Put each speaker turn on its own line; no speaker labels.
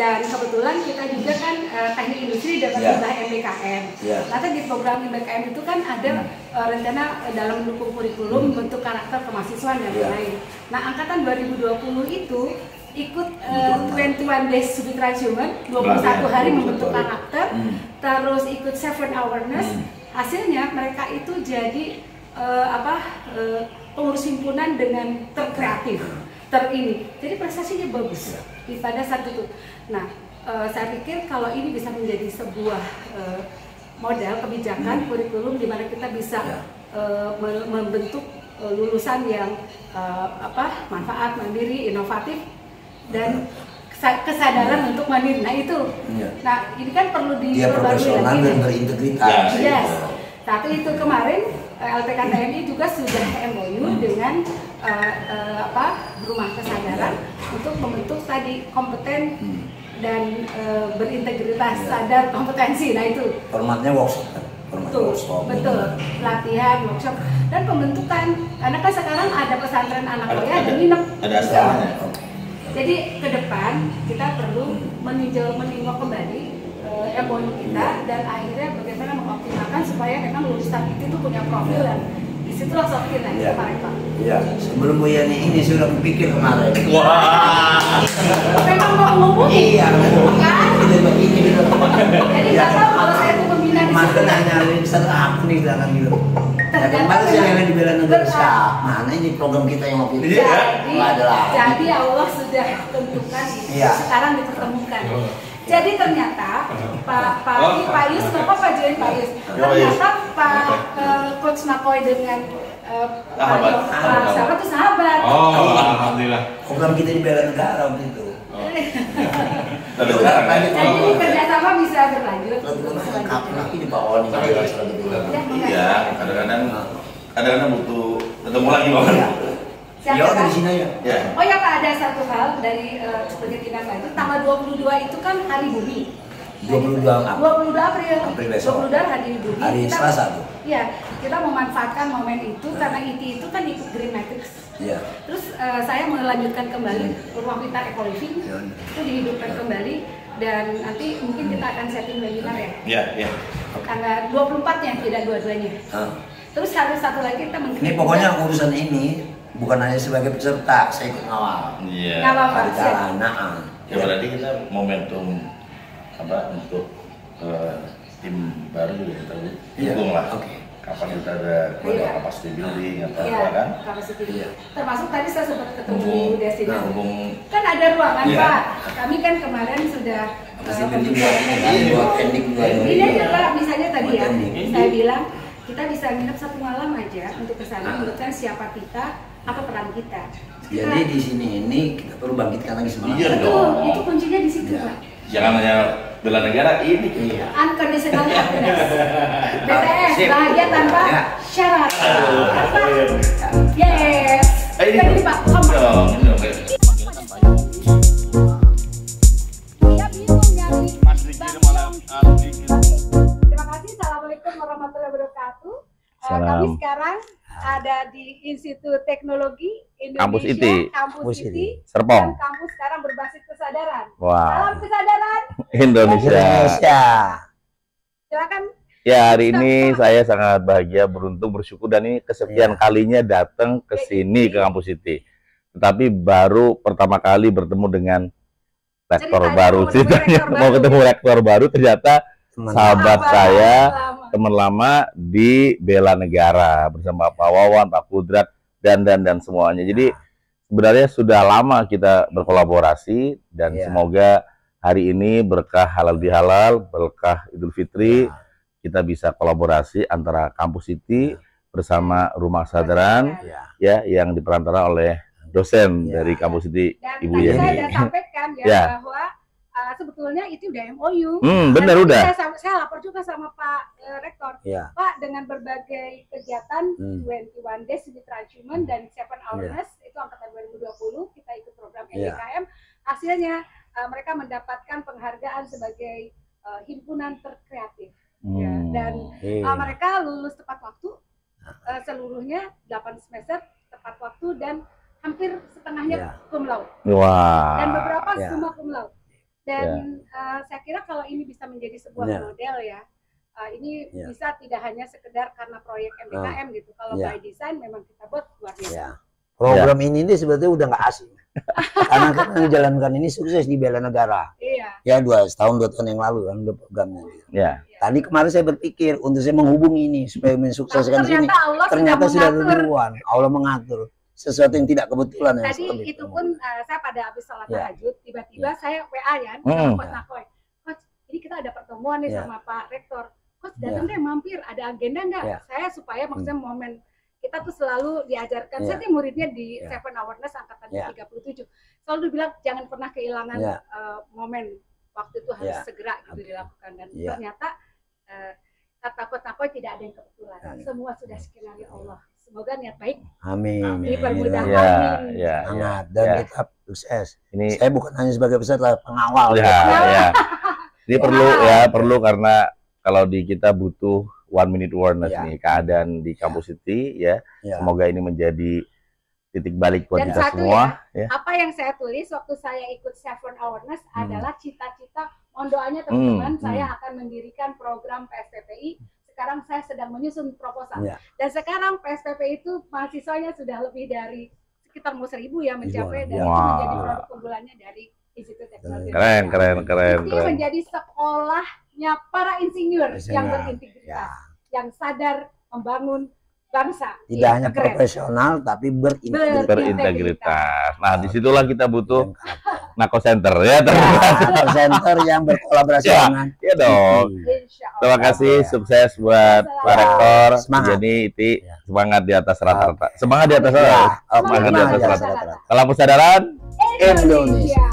Dan kebetulan kita juga kan teknik industri dapat hibah MBKM. Nanti di program MBKM itu kan ada rencana dalam mendukung kurikulum bentuk karakter kemahasiswaan dan lain-lain. Nah, angkatan 2020 itu ikut 21 Days Subitra Achievement, 21 hari membentuk karakter, terus ikut 7 Awareness. Hasilnya mereka itu jadi pengurus himpunan dengan terkreatif, terini. Jadi prestasinya bagus pada saat itu. Nah, saya pikir kalau ini bisa menjadi sebuah model kebijakan kurikulum di mana kita bisa membentuk lulusan yang manfaat, mandiri, inovatif, dan kesadaran untuk mandiri. Nah itu, nah ini kan perlu diperbarui lagi.
Dan berintegritas.
Yes. Tapi itu kemarin LPKTMI juga sudah MOU dengan rumah kesadaran untuk membentuk tadi kompeten dan berintegritas, sadar kompetensi. Nah itu
formatnya workshop.
Betul, latihan, workshop, dan pembentukan. Karena kan sekarang ada pesantren anak kuliah dan nginep.
Ada asrama.
Jadi ke depan kita perlu meninjau kembali MOU kita dan akhirnya bagaimana mengoptimalkan supaya memang lulusan itu punya profil dan disitulah soft skill kemarin Pak.
Iya, sebelum Bu Yani ini sudah berpikir kemarin.
Wah.
Memang mau ngomong?
Iya, kan? Begini gitu.
Jadi nggak tahu kalau saya itu pembina di
Makan hanya satu aku nih bilang gitu. Ya kemarin saya yang di bela negara mana ini program kita yang mau pilih?
Jadi Allah sudah tentukan ini. Sekarang dipertemukan. Jadi ternyata Pak Yus, kenapa Pak Join Pak Yus? Ternyata Pak Coach Makoy dengan sahabat itu sahabat.
Oh, alhamdulillah.
Program kita di bela negara waktu itu.
Jadi kerjasama bisa berlanjut.
Kapan lagi di Pak Oni?
Iya, kadang-kadang butuh ketemu lagi Pak.
Ya, dari sini ya.
Oh ya Pak, ada satu hal dari penelitian Pak itu tanggal 22 itu kan hari bumi.
22
April.
April besok.
22 hari bumi.
Hari Selasa tuh.
Iya, kita memanfaatkan momen itu karena IT itu kan ikut Green Matrix.
Iya.
Terus saya melanjutkan kembali ruang pintar eco living itu dihidupkan kembali dan nanti mungkin kita akan setting webinar ya.
Iya.
Tanggal 24-nya tidak dua-duanya. Terus harus satu lagi kita
ini pokoknya urusan ini bukan hanya sebagai peserta, saya ikut ngawal.
Iya.
Ya
berarti kita momentum untuk tim baru juga kita dukung lah. Kapan kita ada capacity building atau apa kan?
Capacity building. Termasuk tadi saya sempat ketemu Desi. Kan ada ruangan Pak. Kami kan kemarin sudah ini adalah misalnya tadi ya, saya bilang kita bisa nginep 1 malam aja untuk kesana, menentukan siapa kita, apa peran kita.
Jadi di sini ini kita perlu bangkitkan lagi semangat.
Iya
dong. Itu kuncinya di situ Pak.
Jangan hanya bela negara ini.
Unconditional happiness. BTS, bahagia tanpa syarat. Yes. Ini Pak. Dia bingung nyari. Terima kasih. Assalamualaikum warahmatullahi wabarakatuh. Kami sekarang ada di Institut Teknologi Indonesia, Kampus IT,
Serpong.
Kampus sekarang berbasis kesadaran.
Wow.
Salam kesadaran
Indonesia.
Silakan.
Ya, hari ini saya sangat bahagia, beruntung, bersyukur dan ini kesekian kalinya datang ke sini ke Kampus IT. Tetapi baru pertama kali bertemu dengan rektor baru. Ceritanya mau ketemu rektor baru, ternyata sahabat saya, teman lama di bela negara bersama Pak Wawan, Pak Kudrat dan semuanya. Jadi sebenarnya sudah lama kita berkolaborasi dan semoga hari ini berkah halal bihalal, berkah Idul Fitri, kita bisa kolaborasi antara Kampus IT bersama Rumah Kesadaran ya yang diperantara oleh dosen dari Kampus IT, Ibu Yani.
Saya sudah sampaikan bahwa sebetulnya itu udah MOU.
Benar udah.
Saya lapor juga sama Pak Rektor. Pak, dengan berbagai kegiatan 21 Days Subitra Achievement dan 7 Awareness itu angkatan 2020 kita ikut program MBKM. Hasilnya mereka mendapatkan penghargaan sebagai himpunan terkreatif. Dan mereka lulus tepat waktu. Seluruhnya 8 semester tepat waktu dan hampir setengahnya cum laude. Dan beberapa cuma cum laude. Dan saya kira kalau ini bisa menjadi sebuah model ya, ini bisa tidak hanya sekedar karena proyek MBKM gitu. Kalau by design memang kita buat luar biasa.
Program ini sebetulnya udah nggak asing. Karena kita menjalankan ini sukses di bela negara. Ya 2 tahun yang lalu kan udah programnya. Tadi kemarin saya berpikir untuk saya menghubungi ini supaya mensukseskan sini. Ternyata sudah duluan. Allah mengatur sesuatu yang tidak kebetulan.
Tadi itu pun saya pada habis sholat tahajud tiba-tiba saya WA ya sama Coach Nakoy. Coach, ini kita ada pertemuan nih sama Pak Rektor. Coach datang deh mampir, ada agenda nggak? Saya supaya maksudnya momen kita tuh selalu diajarkan. Saya tuh muridnya di Seven Awareness angkatan 37. Selalu dibilang jangan pernah kehilangan momen waktu itu harus segera gitu dilakukan. Dan ternyata kata Coach Nakoy tidak ada yang kebetulan. Semua sudah skenario Allah. Semoga niat baik.
Amin.
Dipermudah.
Dan kita sukses. Ini saya bukan hanya sebagai peserta, pengawal.
Ini perlu karena kalau di kita butuh 1 minute awareness nih keadaan di Kampus City semoga ini menjadi titik balik buat kita semua.
Apa yang saya tulis waktu saya ikut Seven Awareness adalah cita-cita, mohon doanya teman-teman, saya akan mendirikan program PSPPI. Sekarang saya sedang menyusun proposal. Dan sekarang PSPPI itu mahasiswanya sudah lebih dari sekitar 1.000 ya mencapai dan itu menjadi produk unggulannya dari Institut Teknologi.
Keren.
Ini menjadi sekolahnya para insinyur yang berintegritas, yang sadar membangun bangsa.
Tidak hanya profesional tapi
berintegritas. Nah, disitulah kita butuh Nako Center
Nako Center yang berkolaborasi dengan.
Iya dong. Terima kasih, sukses buat Pak Rektor. Jadi Iti semangat di atas rata-rata. Semangat di atas rata-rata. Semangat di atas rata-rata. Kalau kesadaran
Indonesia.